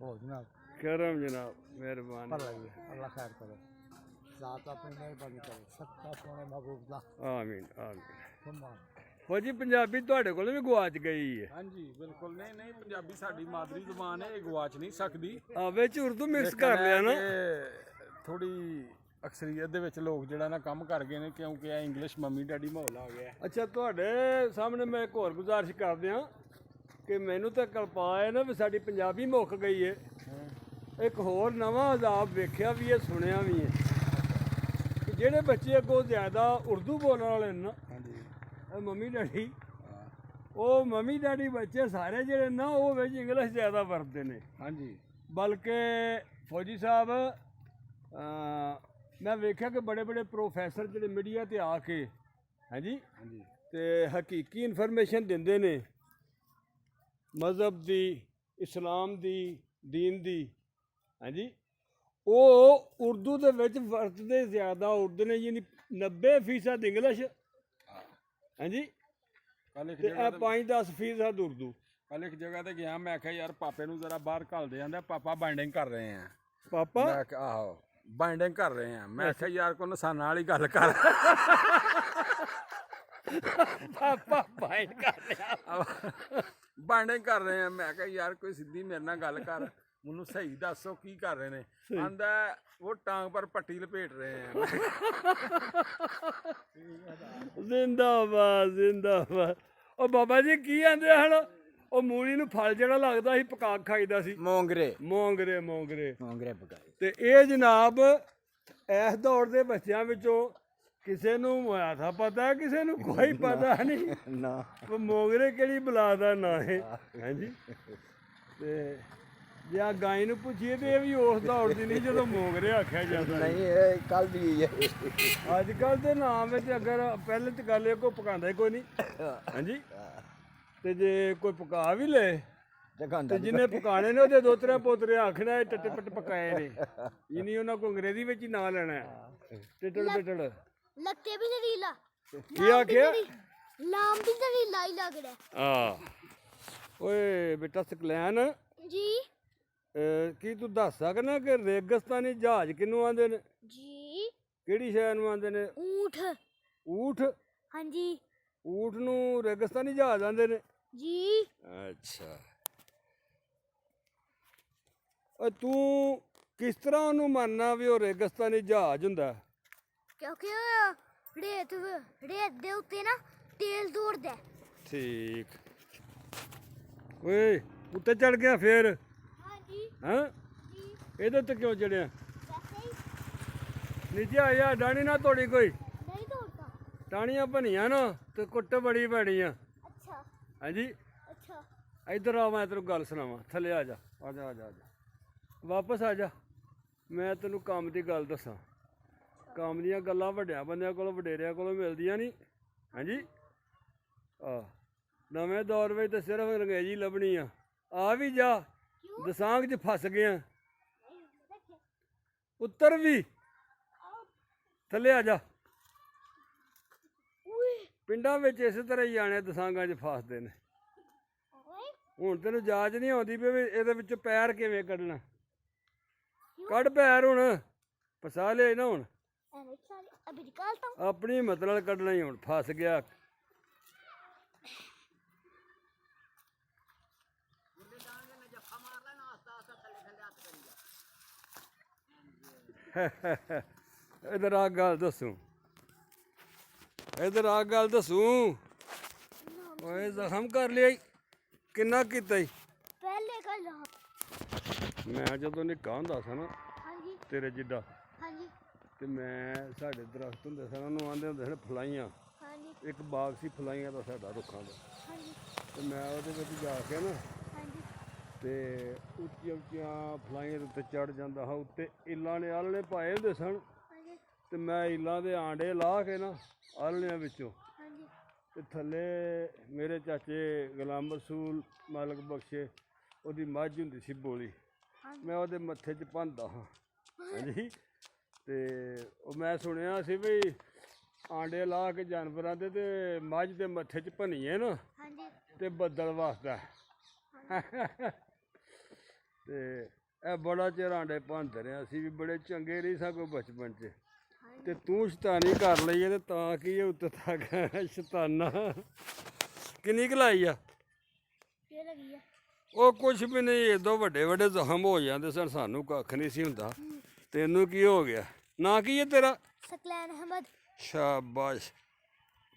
हो जनाब करम जनाब, मेहरबानी। पर लगी अल्लाह खैर करे ज़ात अपनी मेहरबानी करे सबका सोने महबूब दा आमीन आमीन। फरमान। फौजी पंजाबी ਤੁਹਾਡੇ ਕੋਲ ਵੀ ਗਵਾਚ ਗਈ ਹੈ। ਹਾਂਜੀ ਬਿਲਕੁਲ ਨਹੀਂ ਨਹੀਂ ਪੰਜਾਬੀ ਸਾਡੀ ਮਾਦਰੀ ਜ਼ੁਬਾਨ ਹੈ, ਇਹ ਗਵਾਚ ਨਹੀਂ ਸਕਦੀ। ਆ ਵਿੱਚ ਉਰਦੂ ਮਿਕਸ ਕਰ ਲਿਆ ਨਾ। ਥੋੜੀ ਅਕਸਰੀਅਤ ਦੇ ਵਿੱਚ ਲੋਕ ਜਿਹੜਾ ਨਾ ਕੰਮ ਕਰ ਗਏ ਨੇ, ਕਿਉਂਕਿ ਇਹ ਇੰਗਲਿਸ਼ ਮੰਮੀ ਡੈਡੀ ਮਾਹੌਲ ਆ ਗਿਆ। ਅੱਛਾ, ਤੁਹਾਡੇ ਸਾਹਮਣੇ ਮੈਂ ਇੱਕ ਹੋਰ ਗੁਜ਼ਾਰਿਸ਼ ਕਰ ਦਿਆਂ ਕਿ ਮੈਨੂੰ ਤਾਂ ਕਲਪਾ ਹੈ ਨਾ ਵੀ ਸਾਡੀ ਪੰਜਾਬੀ ਮੁੱਕ ਗਈ ਹੈ। ਇੱਕ ਹੋਰ ਨਵਾਂ ਅਜ਼ਾਬ ਵੇਖਿਆ ਵੀ ਹੈ, ਸੁਣਿਆ ਵੀ ਹੈ ਕਿ ਜਿਹੜੇ ਬੱਚੇ ਅੱਗੋਂ ਜ਼ਿਆਦਾ ਉਰਦੂ ਬੋਲਣ ਵਾਲੇ ਨੇ ਨਾ, ਮੰਮੀ ਡੈਡੀ, ਉਹ ਮੰਮੀ ਡੈਡੀ ਬੱਚੇ ਸਾਰੇ ਜਿਹੜੇ ਨਾ ਉਹ ਵਿੱਚ ਇੰਗਲਿਸ਼ ਜ਼ਿਆਦਾ ਵਰਤਦੇ ਨੇ। ਹਾਂਜੀ, ਬਲਕਿ ਫੌਜੀ ਸਾਹਿਬ ਮੈਂ ਵੇਖਿਆ ਕਿ ਬੜੇ ਬੜੇ ਪ੍ਰੋਫੈਸਰ ਜਿਹੜੇ ਮੀਡੀਆ ਤੇ ਆ ਕੇ ਹਾਂਜੀ ਹਾਂਜੀ ਤੇ ਹਕੀਕੀ ਇਨਫੋਰਮੇਸ਼ਨ ਦਿੰਦੇ ਨੇ ਮਜ਼ਹਬ ਦੀ, ਇਸਲਾਮ ਦੀ, ਦੀਨ ਦੀ, ਹਾਂਜੀ, ਉਹ ਉਰਦੂ ਦੇ ਵਿੱਚ ਵਰਤਦੇ ਜ਼ਿਆਦਾ ਉਰਦੂ ਨੇ, ਯਾਨੀ 90% ਇੰਗਲਿਸ਼, ਹਾਂਜੀ, ਕੱਲ ਇੱਕ ਤੇ ਜਗ੍ਹਾ ਇਹ 5-10% ਉਰਦੂ। ਕੱਲ ਇੱਕ ਜਗ੍ਹਾ ਤੇ ਗਿਆ, ਮੈਂ ਆਖਿਆ ਯਾਰ ਪਾਪੇ ਨੂੰ ਜ਼ਰਾ ਬਾਹਰ ਘੱਲ ਦੇ, ਜਾਂਦਾ ਪਾਪਾ ਬਾਈਂਡਿੰਗ ਕਰ ਰਹੇ ਆ। ਪਾਪਾ ਮੈਂ ਕਿਹਾ ਆਹੋ ਬਾਈਂਡਿੰਗ ਕਰ ਰਹੇ ਆ। ਮੈਂ ਆਖਿਆ ਯਾਰ ਕੋ ਨਸਾਨਾਂ ਵਾਲੀ ਗੱਲ ਕਰ। ਪਾਪਾ ਬਾਈਟ ਕਰ ਲਿਆ, ਬਾਈਂਡਿੰਗ ਕਰ ਰਹੇ ਆ। ਮੈਂ ਕਿਹਾ ਯਾਰ ਕੋਈ ਸਿੱਧੀ ਮੇਰੇ ਨਾਲ ਗੱਲ ਕਰ, ਮੈਨੂੰ ਸਹੀ ਦੱਸੋ ਕੀ ਕਰ ਰਹੇ ਨੇ। ਆਂਦਾ ਉਹ ਟਾਂਗ ਪਰ ਪੱਟੀ ਲਪੇਟ ਰਹੇ ਆ। ਜ਼ਿੰਦਾਬਾਦ ਜ਼ਿੰਦਾਬਾਦ। ਉਹ ਬਾਬਾ ਜੀ ਕੀ ਆਂਦੇ ਹਨ, ਉਹ ਮੂਲੀ ਨੂੰ ਫਲ ਜਿਹੜਾ ਲੱਗਦਾ ਸੀ ਪਕਾ ਕੇ ਖਾਈਦਾ ਸੀ, ਮੋਂਗਰੇ ਮੋਂਗਰੇ ਮੋਂਗਰੇ। ਮੋਂਗਰੇ ਪਕਾਏ। ਤੇ ਇਹ ਜਨਾਬ ਇਸ ਦੌਰ ਦੇ ਬੱਚਿਆਂ ਵਿੱਚੋਂ ਕਿਸੇ ਨੂੰ ਹੋਇਆ ਥਾ ਪਤਾ, ਕਿਸੇ ਨੂੰ ਕੋਈ ਪਤਾ ਨਹੀਂ ਨਾ ਉਹ ਮੋਂਗਰੇ ਕਿਹੜੀ ਬਲਾ ਦਾ ਨਾਂ ਹੈ। ਹਾਂਜੀ, ਤੇ ਜੇ ਆ ਗਾਈ ਨੂੰ ਪੁੱਛੀਏ ਤੇ ਇਹ ਵੀ ਉਸ ਦੌੜ ਦੀ ਨਹੀਂ ਜਦੋਂ ਮੋਂਗਰੇ ਆਖਿਆ ਜਾਂਦਾ। नहीं ये कल भी है ਅੱਜ ਕੱਲ੍ਹ ਦੇ ਨਾਮ ਵਿੱਚ ਅਗਰ ਪਹਿਲੇ ਤਾਂ ਗੱਲ ਇਹ ਕੋਈ ਪਕਾਉਂਦਾ ਹੀ ਕੋਈ ਨਹੀਂ, ਹਾਂਜੀ, ਤੇ ਜੇ ਕੋਈ ਪਕਾ ਵੀ ਲੇ ਤੇ ਜਿਹਨੇ ਪਕਾਣੇ ਨੇ ਉਹਦੇ ਦੋਤਰੇ ਪੋਤਰੇ ਆਖਣਾ ਇਹ ਟੱਟੇ ਪੱਟ ਪਕਾਏ ਨੇ, ਇਨੀ ਉਹਨਾਂ ਕੋ ਅੰਗਰੇਜ਼ੀ ਵਿੱਚ ਹੀ ਨਾਂ ਲੈਣਾ ਹੈ, ਟਿੱਟੜ ਬਿੱਟੜ। लगते भी जहरीला ਕੀ ਆਖਿਆ? नाम भी जहरीला ही लग रहा ਆ ਓਏ ਬੇਟਾ ਸਕਲੈਨ, है जी ਕੀ ਤੂੰ ਦੱਸ ਸਕਣਾ ਕਿ ਰੇਗਿਸਤਾਨੀ ਜਹਾਜ਼ ਕਿਹਨੂੰ ਆਂਦੇ ਨੇ? जी ਕਿਹੜੀ ਸ਼ੈ ਨੂੰ ਆਂਦੇ ਨੇ? ऊंट ਊਠ। हाँ जी ਊਠ ਨੂੰ ਰੇਗਿਸਤਾਨੀ ਜਹਾਜ਼ ਆਂਦੇ ਨੇ? जी ਅੱਛਾ, ਓ ਤੂੰ ਕਿਸ ਤਰ੍ਹਾਂ ਉਹਨੂੰ ਮੰਨਣਾ ਵੀ ਉਹ ਰੇਗਿਸਤਾਨੀ ਜਹਾਜ਼ ਹੁੰਦਾ? क्योंकि रेत रेत दे उत्ते ना तेल दौड़दा है। ਠੀਕ। ਓਏ ਉੱਤੇ ਚੜ ਗਿਆ ਫੇਰ? हाँ जी ਹਾਂ, जी ਇਹਦੇ ਉੱਤੇ ਕਿਉਂ ਚੜਿਆ? वैसे ही ਨੀਚੇ ਆ ਜਾ, ਡਾਣੀ ਨਾ ਤੋੜੀ ਕੋਈ। नहीं दौड़ता। ਟਾਣੀਆਂ ਬਣੀਆਂ ਨਾ ਤੇ ਕੁੱਟ ਬੜੀ ਪੈਣੀ ਆ। अच्छा ਹਾਂਜੀ, अच्छा ਇੱਧਰ ਆ, ਮੈਂ ਤੈਨੂੰ ਗੱਲ ਸੁਣਾਵਾਂ। ਥੱਲੇ ਆ ਜਾ, ਆ ਜਾ ਆ ਜਾ ਆ ਜਾ, ਵਾਪਸ ਆ ਜਾ। ਮੈਂ ਤੈਨੂੰ ਕੰਮ ਦੀ ਗੱਲ ਦੱਸਾਂ। ਕੰਮ ਦੀਆਂ ਗੱਲਾਂ ਵੱਡਿਆਂ ਬੰਦਿਆਂ ਕੋਲੋਂ, ਵਡੇਰਿਆਂ ਕੋਲੋਂ ਮਿਲਦੀਆਂ ਨਹੀਂ। ਹਾਂਜੀ, ਆ ਨਵੇਂ ਦੌਰ ਵਿੱਚ ਤਾਂ ਸਿਰਫ ਅੰਗਰੇਜ਼ੀ ਲੱਭਣੀ ਆ। ਆ ਵੀ ਜਾ, ਦਸਾਂਗ 'ਚ ਫਸ ਗਿਆ। ਉੱਤਰ ਵੀ, ਥੱਲੇ ਆ ਜਾ। ਪਿੰਡਾਂ ਵਿੱਚ ਇਸੇ ਤਰ੍ਹਾਂ ਹੀ ਆਣੇ ਦਸਾਂਗਾਂ 'ਚ ਫਸਦੇ ਨੇ। ਹੁਣ ਤੈਨੂੰ ਜਾਚ ਨਹੀਂ ਆਉਂਦੀ ਵੀ ਇਹਦੇ ਵਿੱਚ ਪੈਰ ਕਿਵੇਂ ਕੱਢਣਾ। ਕੱਢ ਪੈਰ, ਹੁਣ ਫਸਾ ਲਿਆ ਨਾ। ਹੁਣ अभी निकालता हूँ। ਆਪਣੀ ਹਿੰਮਤ ਨਾਲ ਕੱਢਣਾ ਹੀ, ਹੁਣ ਫਸ ਗਿਆ। ਇਧਰ ਆ ਗੱਲ ਦੱਸੂ, ਇਧਰ ਆ ਗੱਲ ਦੱਸੂ। ਓਏ ਜ਼ਖਮ ਕਰ ਲਿਆ ਈ। ਕਿੰਨਾ ਕੀਤਾ ਈ? पहले कल हाँ ਮੈਂ ਜਦੋਂ ਨਿੱਕਾ ਹੁੰਦਾ ਸੀ ਨਾ जी ਤੇਰੇ ਜਿੱਡਾ, हाँ जी ਤੇ ਮੈਂ ਸਾਡੇ ਦਰਖਤ ਹੁੰਦੇ ਸਨ, ਉਹਨੂੰ ਆਂਦੇ ਹੁੰਦੇ ਸਨ ਫਲਾਈਆਂ। हाँ जी ਇੱਕ ਬਾਗ ਸੀ ਫਲਾਈਆਂ ਦਾ ਸਾਡਾ, ਰੁੱਖਾਂ ਦਾ। हाँ जी ਤੇ ਮੈਂ ਉਹਦੇ ਵਿੱਚ ਜਾ ਕੇ ਨਾ हाँ जी ਤੇ ਉੱਚੀਆਂ ਉੱਚੀਆਂ ਫਲਾਈਆਂ ਦੇ ਉੱਤੇ ਚੜ ਜਾਂਦਾ ਹਾਂ। ਉੱਤੇ ਇੱਲਾਂ ਨੇ ਆਲਣੇ ਪਾਏ ਹੁੰਦੇ ਸਨ, हाँ जी ਤੇ ਮੈਂ ਇੱਲਾਂ ਦੇ ਆਂਡੇ ਲਾ ਕੇ ਨਾ ਆਲਣਿਆਂ ਵਿੱਚੋਂ, हाँ जी ਤੇ ਥੱਲੇ ਮੇਰੇ ਚਾਚੇ ਗੁਲਾਮ ਰਸੂਲ ਮਾਲਕ ਬਖਸ਼ੇ, ਉਹਦੀ ਮੱਝ ਹੁੰਦੀ ਸੀ ਬੋਲੀ, ਮੈਂ ਉਹਦੇ ਮੱਥੇ 'ਚ ਭੰਨਦਾ ਹਾਂ। ਹਾਂਜੀ, ਤੇ ਉਹ ਮੈਂ ਸੁਣਿਆ ਸੀ ਵੀ ਆਂਡੇ ਲਾ ਕੇ ਜਾਨਵਰਾਂ ਦੇ ਤੇ ਮੱਝ ਦੇ ਮੱਥੇ 'ਚ ਭੰਨੀਏ ਨਾ हाँ जी ਤੇ ਬੱਦਲ ਵਸਦਾ। ਤੇ ਇਹ ਬੜਾ ਚਿਰ ਆਂਡੇ ਭੰਨਦੇ ਰਹੇ, ਅਸੀਂ ਵੀ ਬੜੇ ਚੰਗੇ ਰਹੀ ਸਾਂ ਬਚਪਨ 'ਚ। ਤੇ ਤੂੰ ਸ਼ੈਤਾਨੀ ਕਰ ਲਈ ਹੈ ਤੇ ਤਾਂ ਕੀ ਹੈ ਉੱਤੇ ਤੱਕ ਸ਼ੈਤਾਨਾ। ਕਿੰਨੀ ਕੁ ਲਾਈ ਆ? ਇਹ ਲੱਗੀ ਆ ਉਹ ਕੁਛ ਵੀ ਨਹੀਂ, ਏਦੋਂ ਵੱਡੇ ਵੱਡੇ ਜ਼ਖਮ ਹੋ ਜਾਂਦੇ ਸਨ, ਸਾਨੂੰ ਕੱਖ ਨਹੀਂ ਸੀ ਹੁੰਦਾ। ਤੈਨੂੰ ਕੀ ਹੋ ਗਿਆ? ਨਾਂ ਕੀ ਹੈ ਤੇਰਾ? ਸਕਲੈਨ ਅਹਿਮਦ। ਸ਼ਾਬਾਸ਼।